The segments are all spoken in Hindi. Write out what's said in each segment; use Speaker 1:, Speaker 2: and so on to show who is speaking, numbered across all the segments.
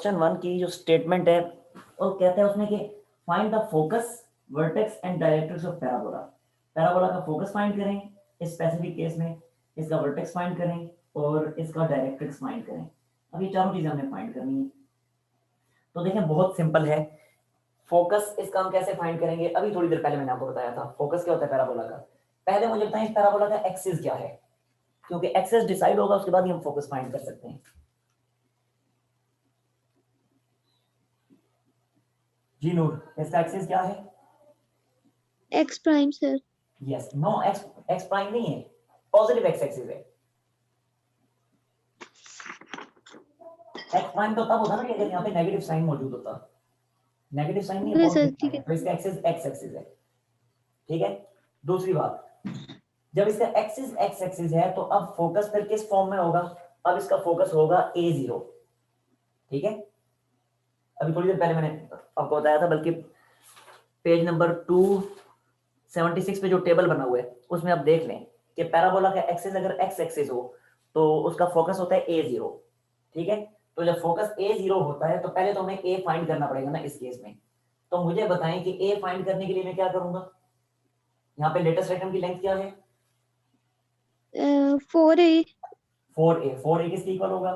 Speaker 1: क्वेश्चन 1 की जो स्टेटमेंट है वो कहता है उसमें कि find the focus vertex and directrix of parabola. Parabola का फोकस फाइंड करें इस स्पेसिफिक केस में, इसका वर्टेक्स फाइंड करें और इसका डायरेक्ट्रिक्स फाइंड करें। अब ये चारों चीजें हमने फाइंड करनी है। तो देखें बहुत सिंपल है। फोकस इसका हम कैसे फाइंड करेंगे, अभी थोड़ी देर पहले मैंने आपको बताया था फोकस क्या होता है पैराबोला का। पहले मुझे बताएं इस पैराबोला का एक्सिस क्या है, क्योंकि एक्सिस डिसाइड होगा उसके बाद ही हम फोकस फाइंड कर सकते हैं। जी नूर, इसका एक्सिस क्या है?
Speaker 2: X prime sir.
Speaker 1: Yes, no, x prime नहीं है, पॉजिटिव एक्स एक्सिस है। एक्स प्राइम तो तब होता ना कि अगर यहाँ पे नेगेटिव साइन मौजूद होता, नेगेटिव साइन नहीं है,
Speaker 2: ओके सर
Speaker 1: पॉजिटिव
Speaker 2: ठीक
Speaker 1: साइन
Speaker 2: है।
Speaker 1: है, तो इसका एक्सिस एक्स एक्सिस है। ठीक है, दूसरी बात, जब इसका एक्सिस एक्स एक्सिस है तो अब फोकस फिर किस फॉर्म में होगा? अब इसका फोकस होगा A0। ठीक है, अभी थोड़ी देर पहले मैंने आपको बताया था, बल्कि पेज नंबर 276 पे जो टेबल बना हुआ है उसमें आप देख लें कि पैराबोला का एक्सिस अगर एक्स एक्सिस हो तो उसका फोकस होता है A0। ठीक है, तो जब फोकस A0 होता है तो पहले तो हमें A फाइंड करना पड़ेगा ना इस केस में। तो मुझे बताएं कि A फाइंड करने के लिए मैं क्या करूंगा? यहाँ पे लेटेस्ट रेक्टम की लेंथ क्या है?
Speaker 2: 4A
Speaker 1: 4A। 4A किसके इक्वल होगा?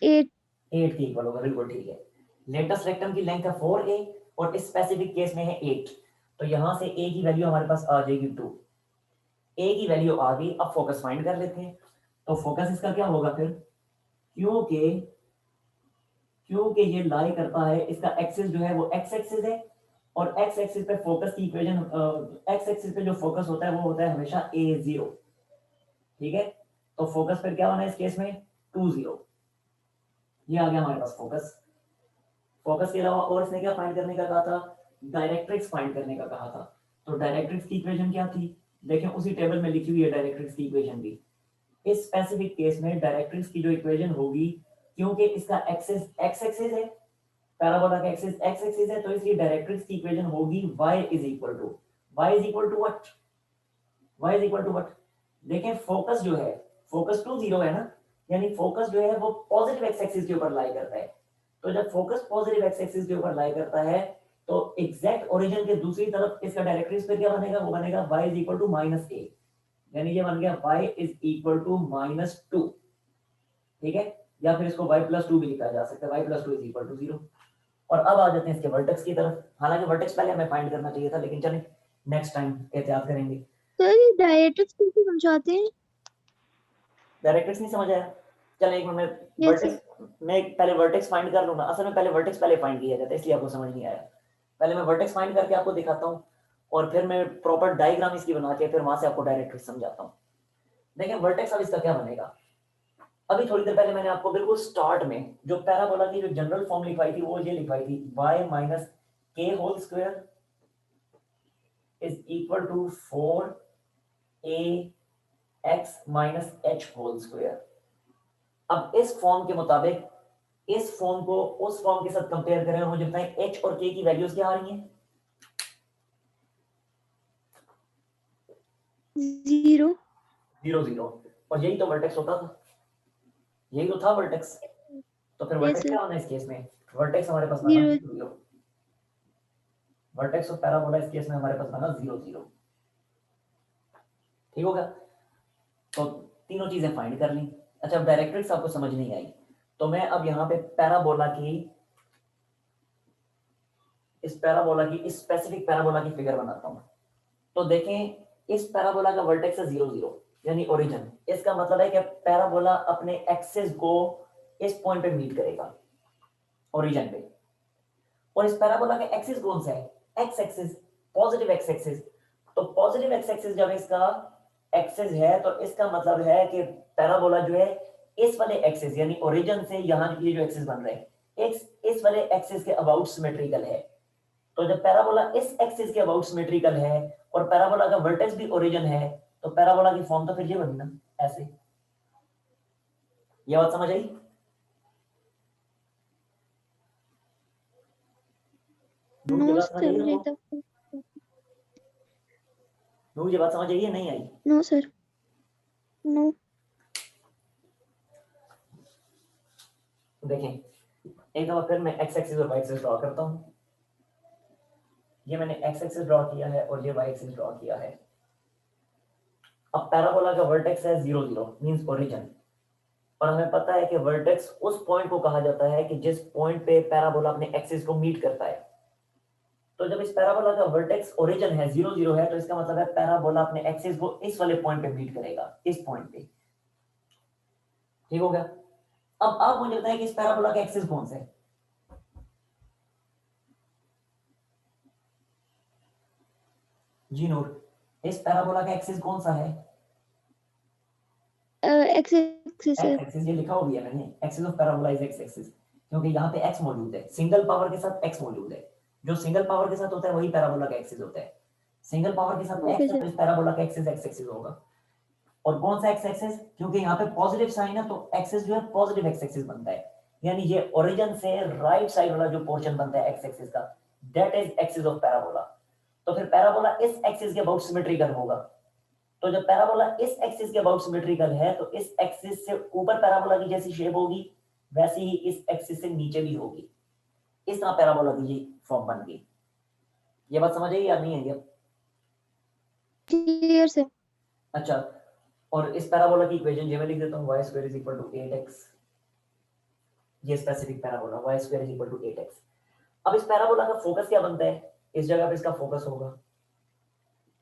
Speaker 2: 8।
Speaker 1: 8 के इक्वल होगा, बिल्कुल ठीक है। लेटेस्ट रेक्टम की लेंथ है 4A और इस स्पेसिफिक केस में है 8, तो यहां से A की वैल्यू हमारे पास आ जाएगी 2। A की वैल्यू आ गई, अब फोकस फाइंड कर लेते हैं। तो फोकस इसका क्या होगा फिर, क्योंकि क्योंकि ये लाई करता है, इसका एक्सिस जो है वो एक्स एक्सिस है और एक्स एक्सिस पे फोकस की इक्वेशन, एक्स एक्सिस पे जो फोकस होता है वो होता है हमेशा A0। ठीक है, तो फोकस फिर क्या होना है इस केस में? 2 0। ये आ गया हमारे पास फोकस। फोकस के अलावा और इसने क्या फाइंड करने का कहा था? डायरेक्ट्रिक्स फाइंड करने का कहा था। तो डायरेक्ट्रिक्स की इक्वेशन क्या थी? देखें उसी टेबल में लिखी हुई है डायरेक्ट्रिक्स की इक्वेशन भी। इस स्पेसिफिक केस में डायरेक्ट्रिक्स की जो इक्वेशन होगी, क्योंकि इसका एक्सिस एक्स एक्सिस है, पैराबोला का एक्सिस एक्स एक्सिस है, तो इसकी डायरेक्ट्रिक्स की इक्वेशन होगी y is equal to what? y is equal to what? देखें फोकस जो है, फोकस टू 0 है ना, यानी फोकस जो है वो पॉजिटिव एक्स एक्सिस के ऊपर लाई करता है। तो जब फोकस पॉजिटिव एक्स एक्सिस के ऊपर लाई करता है तो एग्जैक्ट ओरिजिन के दूसरी तरफ इसका डायरेक्ट्रिक्स पे क्या बनेगा? वो बनेगा y is equal to -a, यानी ये बन गया y इज इक्वल टू -2। ठीक है, या फिर इसको y प्लस 2 भी लिखा जा सकता है, y plus 2 is equal to 0। और अब आ जाते हैं इसके वर्टेक्स की तरफ। हालांकि वर्टेक्स पहले हमें फाइंड करना चाहिए था, लेकिन चलें नेक्स्ट टाइम एहतियात करेंगे।
Speaker 2: सर ये डायरेक्ट्रिक्स कैसे समझाते हैं?
Speaker 1: डायरेक्ट्रिक्स नहीं समझ आया? चलें एक मिनट में
Speaker 2: यस सर।
Speaker 1: वर्टेक्स, मैं पहले वर्टेक्स फाइंड कर लूंगा। असल में पहले वर्टेक्स पहले फाइंड किया जाता है, इसलिए आपको समझ नहीं आया। पहले मैं वर्टेक्स फाइंड करके आपको दिखाता हूँ और फिर मैं प्रॉपर डायग्राम इसकी बना के फिर वहां से आपको डायरेक्ट्रिक्स समझाता हूँ। देखिए वर्टेक्स अब इसका क्या बनेगा। अभी थोड़ी देर पहले मैंने आपको बिल्कुल स्टार्ट में जो पैराबोला की जो जनरल फॉर्म लिखवाई थी वो ये लिखवाई थी, y माइनस के whole square is equal to 4a x minus h whole square. अब इस फॉर्म के मुताबिक इस फॉर्म को उस फॉर्म के साथ कंपेयर करें और मुझे बताएं h और k की वैल्यूज क्या आ रही हैं?
Speaker 2: 0
Speaker 1: 0 0। और यही तो वर्टेक्स होता था, यही तो था वर्टेक्स। तो फिर
Speaker 2: यस
Speaker 1: वर्टेक्स
Speaker 2: सर।
Speaker 1: क्या होना है इस केस में? वर्टेक्स हमारे पास बना
Speaker 2: 0
Speaker 1: 0 0। वर्टेक्स ऑफ पैराबोला इस केस में हमारे पास बना 0 0। ठीक होगा, तो तीनों चीजें फाइंड कर ली। अच्छा, अब डायरेक्ट्रिक्स आपको समझ नहीं आई तो मैं अब यहाँ पे पैराबोला की इस स्पेसिफिक पैराबोला की फिगर बनाता हूँ। तो देखें इस पैराबोला का वर्टेक्स है 0 0, यानी ओरिजिन। इसका मतलब है कि पैराबोला अपने एक्सिस को इस पॉइंट पे मीट करेगा, ओरिजिन पे। और इस पैराबोला का एक्सिस कौन सा है? X axis, positive x axis. तो पॉजिटिव एक्स एक्सिस जब इसका एक्सिस है तो इसका मतलब है कि पैराबोला जो है इस वाले एक्सिस यानी ओरिजिन से यहाँ ये जो एक्सिस बन रहे हैं इस वाले एक्सिस के अबाउट सिमेट्रिकल है। तो जब पैराबोला इस एक्सिस के अबाउट सिमेट्रिकल है और पैराबोला का वर्टेक्स भी ओरिजिन है तो पैराबोला की फॉर्म तो फिर ये बनी ना ऐसे। ये बात समझ आई? नूर, ये
Speaker 2: नो
Speaker 1: बात समझ आई
Speaker 2: सर
Speaker 1: हमको?
Speaker 2: एकदम।
Speaker 1: नूर, ये बात समझ आई है नहीं आई?
Speaker 2: No sir. नो।
Speaker 1: देखें एक दफा फिर मैं एक्स एक्सिस और वाई एक्सिस ड्रॉ करता हूँ। ये मैंने एक्स एक्सिस ड्रॉ किया है और ये वाई एक्सिस ड्रॉ किया है। अब पैराबोला का वर्टेक्स है 0 0 मींस ओरिजिन, और हमें पता है कि वर्टेक्स उस पॉइंट को कहा जाता है कि जिस पॉइंट पे पैराबोला अपने एक्सिस को मीट करता है। तो जब इस पैराबोला का वर्टेक्स ओरिजिन है 0 0 है, तो इसका मतलब है पैराबोला अपने एक्सिस को इस वाले पॉइंट पे मीट करेगा, इस पॉइंट पे। ठीक हो गया। अब आप मुझे बताएं कि इस पैराबोला का एक्सिस कौन सा है? जी नूर, इस पैराबोला का एक्सिस कौन सा है?
Speaker 2: X axis
Speaker 1: x
Speaker 2: sir.
Speaker 1: Axis, ये लिखा हुआ है मैंने, axis of parabola is x axis, क्योंकि यहाँ पे एक्स मौजूद है, सिंगल पावर के साथ एक्स मौजूद है। जो सिंगल पावर के साथ होता है वही पैराबोला का एक्सिस होता है। सिंगल पावर के साथ
Speaker 2: ओके
Speaker 1: एक्स है
Speaker 2: सर।
Speaker 1: तो इस पैराबोला का एक्सिस एक्स एक्सिस होगा। और कौन सा एक्स एक्सिस? क्योंकि यहाँ पे पॉजिटिव साइन है तो एक्सिस जो है पॉजिटिव एक्स एक्सिस बनता है, यानी ये ओरिजिन से राइट साइड वाला जो पोर्शन बनता है एक्स एक्सिस का, that is axis of parabola. तो फिर पैराबोला इस एक्सिस के अबाउट सिमेट्रिकल होगा। तो जब पैराबोला इस एक्सिस के अबाउट सिमेट्रिकल है तो इस एक्सिस से ऊपर पैराबोला की जैसी शेप होगी वैसी ही इस एक्सिस से नीचे भी होगी। इस तरह पैराबोला की ये फॉर्म बन गई। ये बात समझ आई या नहीं है?
Speaker 2: Clear sir.
Speaker 1: अच्छा, और इस पैराबोला की इक्वेशन ये मैं लिख देता हूँ, y square is equal to 8x। ये specific parabola y square is equal to 8x। अब इस पैराबोला का फोकस क्या बनता है? इस जगह पे इसका फोकस होगा,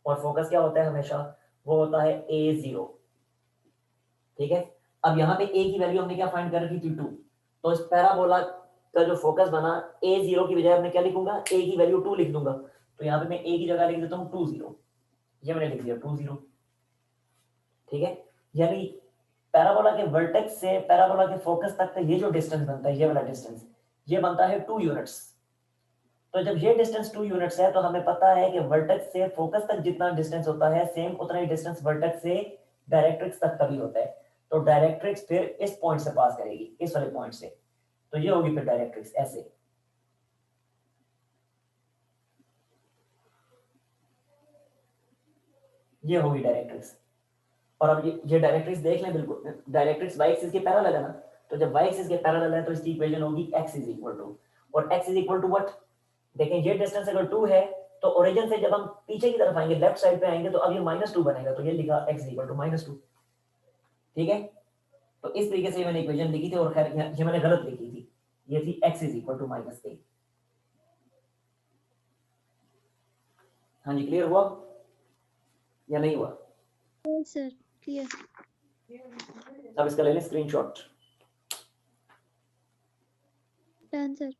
Speaker 1: और फोकस क्या होता है हमेशा? वो होता है a0। ठीक है। अब यहाँ पे a की वैल्यू हमने क्या फाइंड कर रखी थी? 2। तो इस पैराबोला का जो फोकस बना a0 की बजाय मैं क्या लिखूंगा? a की वैल्यू 2 लिख दूंगा। तो यहाँ पे मैं a की जगह लिख देता हूँ 2 0। ये मैंने लिख दिया 2 0। ठीक है। यानी पैराबोला के वर्टेक्स से पैराबोला के फोकस तक का ये जो डिस्टेंस बनता है, ये वाला डिस्टेंस, ये बनता है 2 यूनिट्स। तो जब ये डिस्टेंस 2 यूनिट्स है तो हमें पता है कि वर्टेक्स से फोकस तक जितना डिस्टेंस होता है सेम उतना ही डिस्टेंस वर्टेक्स से डायरेक्ट्रिक्स तक का भी होता है। तो डायरेक्ट्रिक्स फिर इस पॉइंट से पास करेगी, इस वाले पॉइंट से। तो ये होगी फिर डायरेक्ट्रिक्स ऐसे। ये होगी डायरेक्ट्रिक्स। और अब ये डायरेक्ट्रिक्स देख लें, बिल्कुल डायरेक्ट्रिक्स y एक्सिस के पैरेलल है ना। तो जब y एक्सिस के पैरेलल है तो इसकी इक्वेशन होगी x इज इक्वल टू, और x is equal to what? देखें ये डिस्टेंस अगर 2 है तो ओरिजिन से जब हम पीछे की तरफ आएंगे, लेफ्ट साइड पे आएंगे, तो अब ये -2 बनेगा। तो ये लिखा x इज इक्वल टू -2। ठीक है। तो इस तरीके से मैंने इक्वेशन लिखी थी, और खैर ये मैंने गलत लिखी थी, ये थी x is equal to -a। हाँ जी, क्लियर हुआ या नहीं हुआ?
Speaker 2: Sir clear.
Speaker 1: अब इसका ले लें स्क्रीनशॉट।
Speaker 2: Done sir.